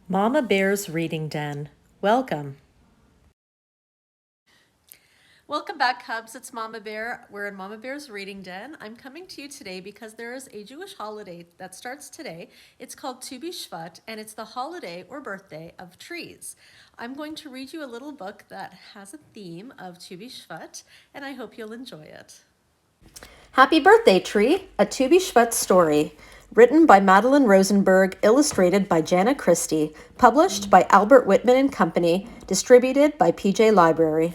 Mama Bear's Reading Den. Welcome. Welcome back, Cubs. It's Mama Bear. We're in Mama Bear's Reading Den. I'm coming to you today because there is a Jewish holiday that starts today. It's called Tu BiShvat, and it's the holiday or birthday of trees. I'm going to read you a little book that has a theme of Tu BiShvat, and I hope you'll enjoy it. Happy Birthday Tree, a Tu BiShvat story. Written by Madelyn Rosenberg, illustrated by Jana Christy, published by Albert Whitman and Company, distributed by PJ Library.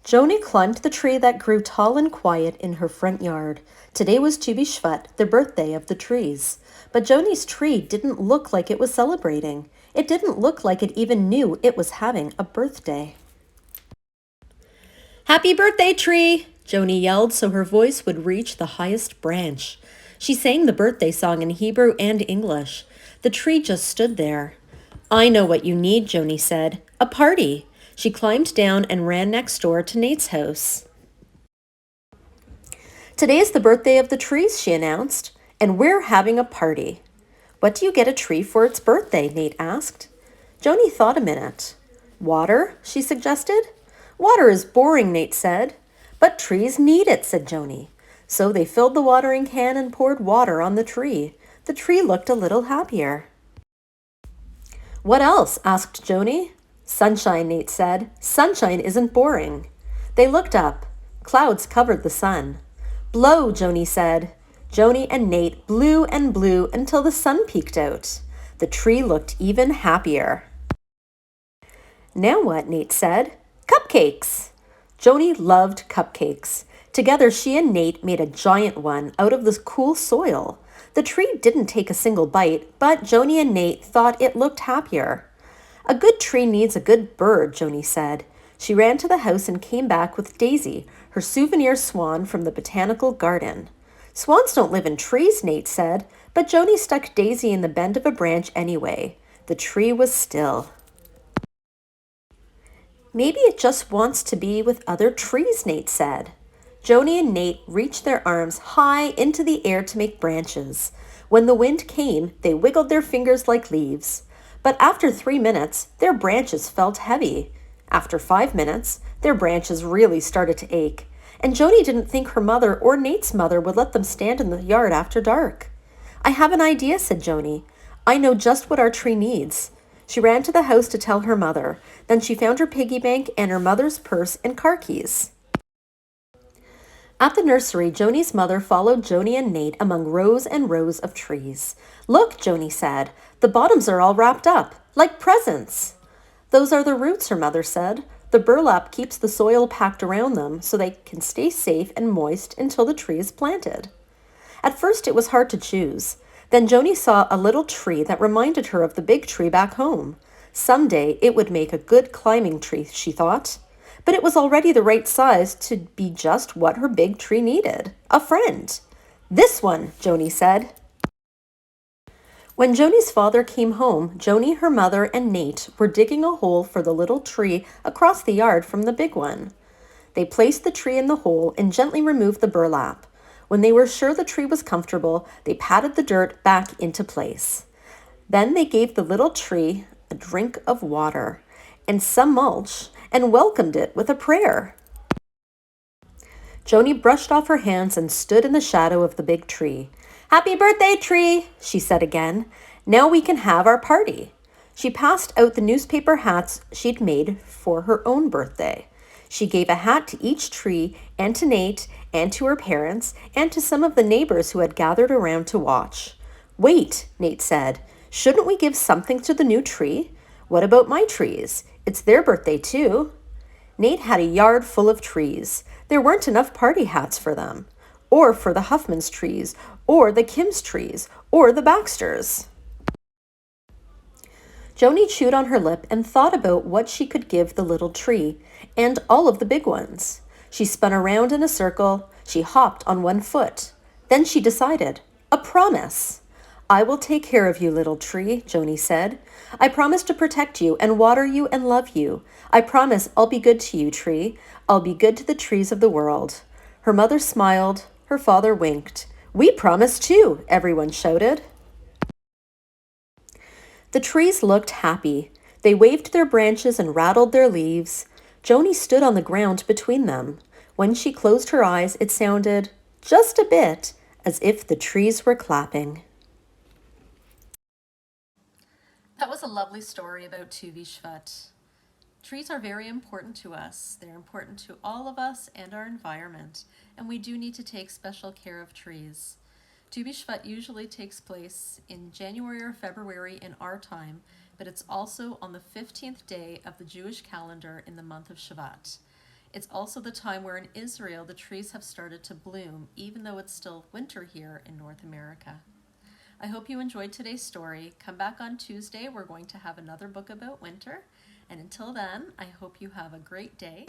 Joanie climbed the tree that grew tall and quiet in her front yard. Today was Tu BiShvat, the birthday of the trees. But Joanie's tree didn't look like it was celebrating. It didn't look like it even knew it was having a birthday. Happy birthday, tree! Joanie yelled so her voice would reach the highest branch. She sang the birthday song in Hebrew and English. The tree just stood there. I know what you need, Joanie said. A party. She climbed down and ran next door to Nate's house. Today is the birthday of the trees, she announced, and we're having a party. What do you get a tree for its birthday? Nate asked. Joanie thought a minute. Water, she suggested. Water is boring, Nate said. But trees need it, said Joanie. So they filled the watering can and poured water on the tree. The tree looked a little happier. What else? Asked Joanie. Sunshine, Nate said. Sunshine isn't boring. They looked up. Clouds covered the sun. Blow, Joanie said. Joanie and Nate blew and blew until the sun peeked out. The tree looked even happier. Now what? Nate said. Cupcakes. Joanie loved cupcakes. Together, she and Nate made a giant one out of the cool soil. The tree didn't take a single bite, but Joanie and Nate thought it looked happier. A good tree needs a good bird, Joanie said. She ran to the house and came back with Daisy, her souvenir swan from the botanical garden. Swans don't live in trees, Nate said, but Joanie stuck Daisy in the bend of a branch anyway. The tree was still. Maybe it just wants to be with other trees, Nate said. Joanie and Nate reached their arms high into the air to make branches. When the wind came, they wiggled their fingers like leaves. But after 3 minutes, their branches felt heavy. After 5 minutes, their branches really started to ache. And Joanie didn't think her mother or Nate's mother would let them stand in the yard after dark. I have an idea, said Joanie. I know just what our tree needs. She ran to the house to tell her mother. Then she found her piggy bank and her mother's purse and car keys. At the nursery, Joanie's mother followed Joanie and Nate among rows and rows of trees. Look, Joanie said, the bottoms are all wrapped up, like presents. Those are the roots, her mother said. The burlap keeps the soil packed around them so they can stay safe and moist until the tree is planted. At first, it was hard to choose. Then Joanie saw a little tree that reminded her of the big tree back home. Someday, it would make a good climbing tree, she thought. But it was already the right size to be just what her big tree needed, a friend. This one, Joanie said. When Joanie's father came home, Joanie, her mother, and Nate were digging a hole for the little tree across the yard from the big one. They placed the tree in the hole and gently removed the burlap. When they were sure the tree was comfortable, they patted the dirt back into place. Then they gave the little tree a drink of water and some mulch and welcomed it with a prayer. Joanie brushed off her hands and stood in the shadow of the big tree. Happy birthday, tree, she said again. Now we can have our party. She passed out the newspaper hats she'd made for her own birthday. She gave a hat to each tree and to Nate and to her parents and to some of the neighbors who had gathered around to watch. Wait, Nate said. Shouldn't we give something to the new tree? What about my trees? It's their birthday too. Nate had a yard full of trees. There weren't enough party hats for them, or for the Huffman's trees, or the Kim's trees, or the Baxters. Joanie chewed on her lip and thought about what she could give the little tree, and all of the big ones. She spun around in a circle. She hopped on one foot. Then she decided, a promise. I will take care of you, little tree, Joanie said. I promise to protect you and water you and love you. I promise I'll be good to you, tree. I'll be good to the trees of the world. Her mother smiled. Her father winked. We promise too, everyone shouted. The trees looked happy. They waved their branches and rattled their leaves. Joanie stood on the ground between them. When she closed her eyes, it sounded, just a bit, as if the trees were clapping. That was a lovely story about Tu BiShvat. Trees are very important to us. They're important to all of us and our environment, and we do need to take special care of trees. Tu BiShvat usually takes place in January or February in our time, but it's also on the 15th day of the Jewish calendar in the month of Shvat. It's also the time where in Israel the trees have started to bloom, even though it's still winter here in North America. I hope you enjoyed today's story. Come back on Tuesday. We're going to have another book about winter. And until then, I hope you have a great day.